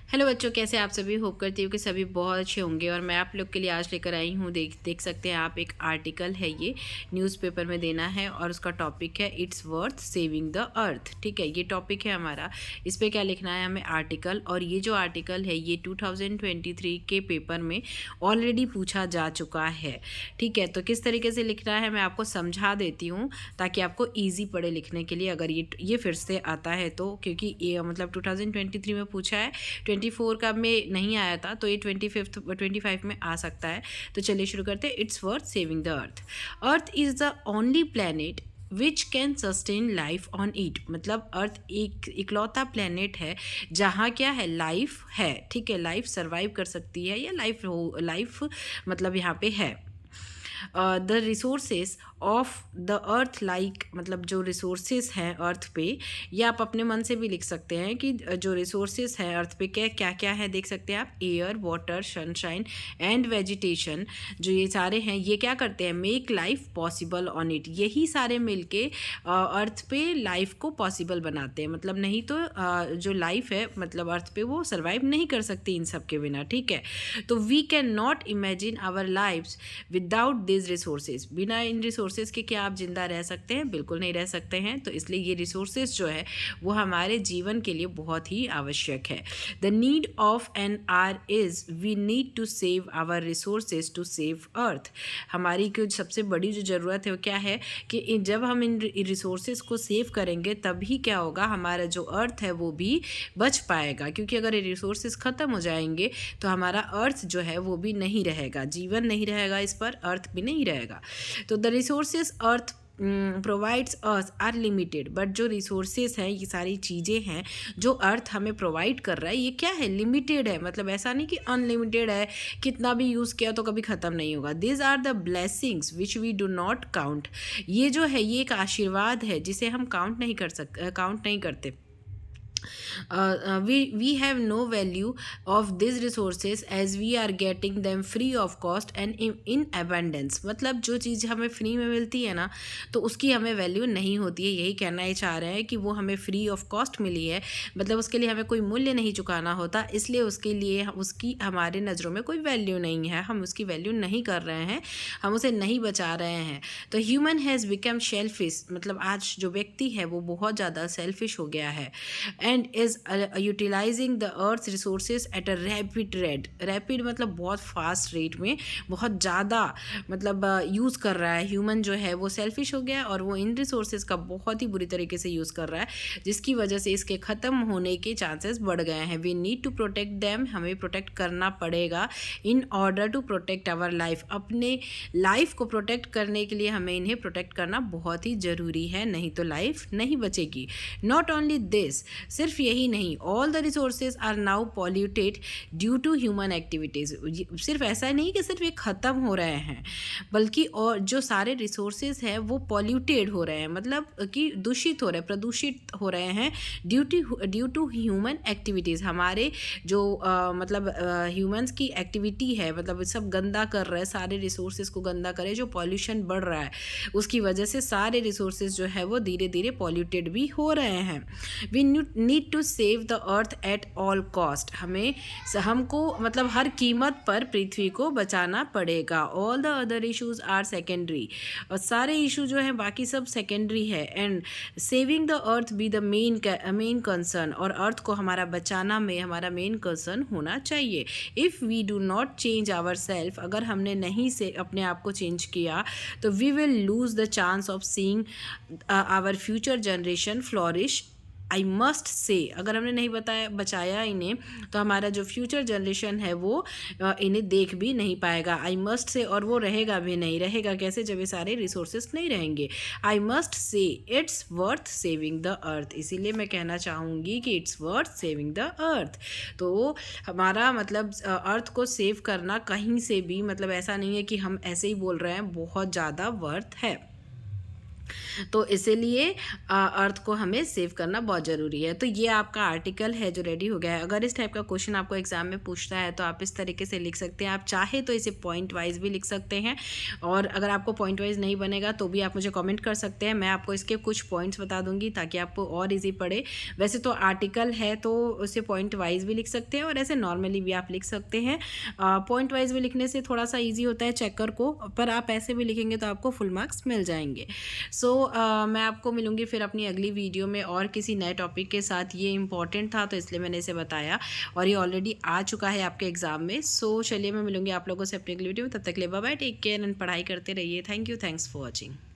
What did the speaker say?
Hello बच्चों, कैसे आप सभी। होप करती हूँ कि सभी बहुत अच्छे होंगे। और मैं आप लोग के लिए आज लेकर आई हूँ, देख सकते हैं आप, एक आर्टिकल है, ये न्यूज़पेपर में देना है और उसका टॉपिक है इट्स वर्थ सेविंग द अर्थ। ठीक है, ये टॉपिक है हमारा। इस पर क्या लिखना है हमें, आर्टिकल। और ये जो आर्टिकल है ये 2023 के पेपर में ऑलरेडी पूछा जा चुका है। ठीक है, तो किस तरीके से लिखना है मैं आपको समझा देती हूँ ताकि आपको ईजी पड़े लिखने के लिए, अगर ये फिर से आता है तो। क्योंकि ये मतलब 2023 में पूछा है, 24 का में नहीं आया था, तो ये 25 में आ सकता है। तो चलिए शुरू करते हैं। It's worth saving the earth. Earth is the only planet which can sustain life on it. मतलब अर्थ एक इकलौता प्लैनेट है जहाँ क्या है, लाइफ है। ठीक है, लाइफ सर्वाइव कर सकती है, या लाइफ मतलब यहाँ पे है। The resources of the earth, like मतलब जो रिसोर्सेज हैं अर्थ पे, या आप अपने मन से भी लिख सकते हैं कि जो रिसोर्सेज हैं अर्थ पे क्या क्या है। देख सकते हैं आप, air, water, sunshine and vegetation, जो ये सारे हैं, ये क्या करते हैं, make life possible on it. यही सारे मिलके अर्थ पे लाइफ को पॉसिबल बनाते हैं। मतलब नहीं तो जो लाइफ है मतलब अर्थ पे, वो सर्वाइव नहीं कर सकती इन सब के बिना। ठीक है, तो we can not imagine our lifes without this resources. बिना इन रिसोर्सेज के क्या आप जिंदा रह सकते हैं? बिल्कुल नहीं रह सकते हैं। तो इसलिए ये रिसोर्सेज जो है वो हमारे जीवन के लिए बहुत ही आवश्यक है। The need of N R is we need to save our resources to save earth. हमारी जो सबसे बड़ी जो ज़रूरत है वो क्या है कि जब हम इन रिसोर्सेज को सेव करेंगे तभी क्या होगा, हमारा जो अर्थ है वो भी बच पाएगा। क्योंकि अगर ये रिसोर्सेज ख़त्म हो जाएंगे तो हमारा अर्थ जो है वो भी नहीं रहेगा, जीवन नहीं रहेगा इस पर, अर्थ भी नहीं रहेगा। तो the resources earth provides us are limited. But जो रिसोर्सेज हैं, ये सारी चीज़ें हैं जो अर्थ हमें प्रोवाइड कर रहा है, ये क्या है, लिमिटेड है। मतलब ऐसा नहीं कि अनलिमिटेड है, कितना भी यूज़ किया तो कभी ख़त्म नहीं होगा। This are the blessings which we do not count. ये जो है ये एक आशीर्वाद है जिसे हम काउंट नहीं करते। We have no value of these resources as we are getting them free of cost and in abundance। मतलब जो चीज़ हमें फ्री में मिलती है ना, तो उसकी हमें वैल्यू नहीं होती है। यही कहना ही चाह रहे हैं कि वो हमें फ्री ऑफ कॉस्ट मिली है, मतलब उसके लिए हमें कोई मूल्य नहीं चुकाना होता, इसलिए उसके लिए उसकी हमारे नज़रों में कोई वैल्यू नहीं है। हम उसकी वैल्यू नहीं कर रहे हैं, हम उसे नहीं बचा रहे हैं। तो ह्यूमन हैज़ बिकम सेल्फिश। मतलब आज जो व्यक्ति है वो बहुत ज़्यादा सेल्फिश हो गया है। And is utilising the earth resources at a rapid rate. Rapid मतलब बहुत फास्ट रेट में, बहुत ज़्यादा मतलब यूज़ कर रहा है। ह्यूमन जो है वो सेल्फिश हो गया और वो इन रिसोर्सेज का बहुत ही बुरी तरीके से यूज़ कर रहा है, जिसकी वजह से इसके ख़त्म होने के चांसेस बढ़ गए हैं। We need to protect them. हमें प्रोटेक्ट करना पड़ेगा in order to protect our life. अपने लाइफ को प्रोटेक्ट करने के लिए हमें इन्हें प्रोटेक्ट करना बहुत ही ज़रूरी है, नहीं तो लाइफ नहीं बचेगी। नॉट ओनली दिस, सिर्फ यही नहीं, all the resources are now polluted due to human activities. सिर्फ ऐसा नहीं कि सिर्फ ये ख़त्म हो रहे हैं, बल्कि और जो सारे रिसोर्सेज हैं वो पॉल्यूटेड हो रहे हैं, मतलब कि दूषित हो रहे हैं, प्रदूषित हो रहे हैं ड्यू टू ह्यूमन एक्टिविटीज़। हमारे जो मतलब ह्यूमंस की एक्टिविटी है, मतलब सब गंदा कर रहे हैं, सारे रिसोर्सेज को गंदा करे, जो पॉल्यूशन बढ़ रहा है उसकी वजह से सारे रिसोर्सेज जो है वो धीरे धीरे पॉल्यूटेड भी हो रहे हैं। We need to save the earth at all cost. हमको मतलब हर कीमत पर पृथ्वी को बचाना पड़ेगा। All the other issues are secondary. और सारे इशू जो हैं बाकी सब सेकेंडरी है। And saving the earth be the main concern. और अर्थ को हमारा बचाना में हमारा मेन कंसर्न होना चाहिए। If we do not change our self, अगर हमने नहीं से अपने आप को चेंज किया तो we will lose the chance of seeing our future generation flourish. I must say, अगर हमने नहीं बचाया इन्हें तो हमारा जो फ्यूचर जनरेशन है वो इन्हें देख भी नहीं पाएगा। आई मस्ट से, और वो रहेगा भी नहीं। रहेगा कैसे जब ये सारे रिसोर्सेज नहीं रहेंगे। आई मस्ट से इट्स वर्थ सेविंग द अर्थ। इसीलिए मैं कहना चाहूँगी कि इट्स वर्थ सेविंग द अर्थ। तो हमारा मतलब अर्थ को सेव करना कहीं से भी मतलब ऐसा नहीं है कि हम ऐसे ही बोल रहे हैं, बहुत ज़्यादा वर्थ है। तो इसीलिए अर्थ को हमें सेव करना बहुत ज़रूरी है। तो ये आपका आर्टिकल है जो रेडी हो गया है। अगर इस टाइप का क्वेश्चन आपको एग्जाम में पूछता है तो आप इस तरीके से लिख सकते हैं। आप चाहे तो इसे पॉइंट वाइज भी लिख सकते हैं, और अगर आपको पॉइंट वाइज नहीं बनेगा तो भी आप मुझे कमेंट कर सकते हैं, मैं आपको इसके कुछ पॉइंट्स बता दूंगी ताकि आपको और ईजी पड़े। वैसे तो आर्टिकल है तो उसे पॉइंट वाइज भी लिख सकते हैं और ऐसे नॉर्मली भी आप लिख सकते हैं। पॉइंट वाइज भी लिखने से थोड़ा सा ईजी होता है चेकर को, पर आप ऐसे भी लिखेंगे तो आपको फुल मार्क्स मिल जाएंगे। सो मैं आपको मिलूँगी फिर अपनी अगली वीडियो में और किसी नए टॉपिक के साथ। ये इंपॉर्टेंट था तो इसलिए मैंने इसे बताया, और ये ऑलरेडी आ चुका है आपके एग्ज़ाम में। सो चलिए मैं मिलूँगी आप लोगों से अपनी अगली वीडियो में। तब तक के लिए bye bye, take care and पढ़ाई करते रहिए। Thank you, thanks for watching.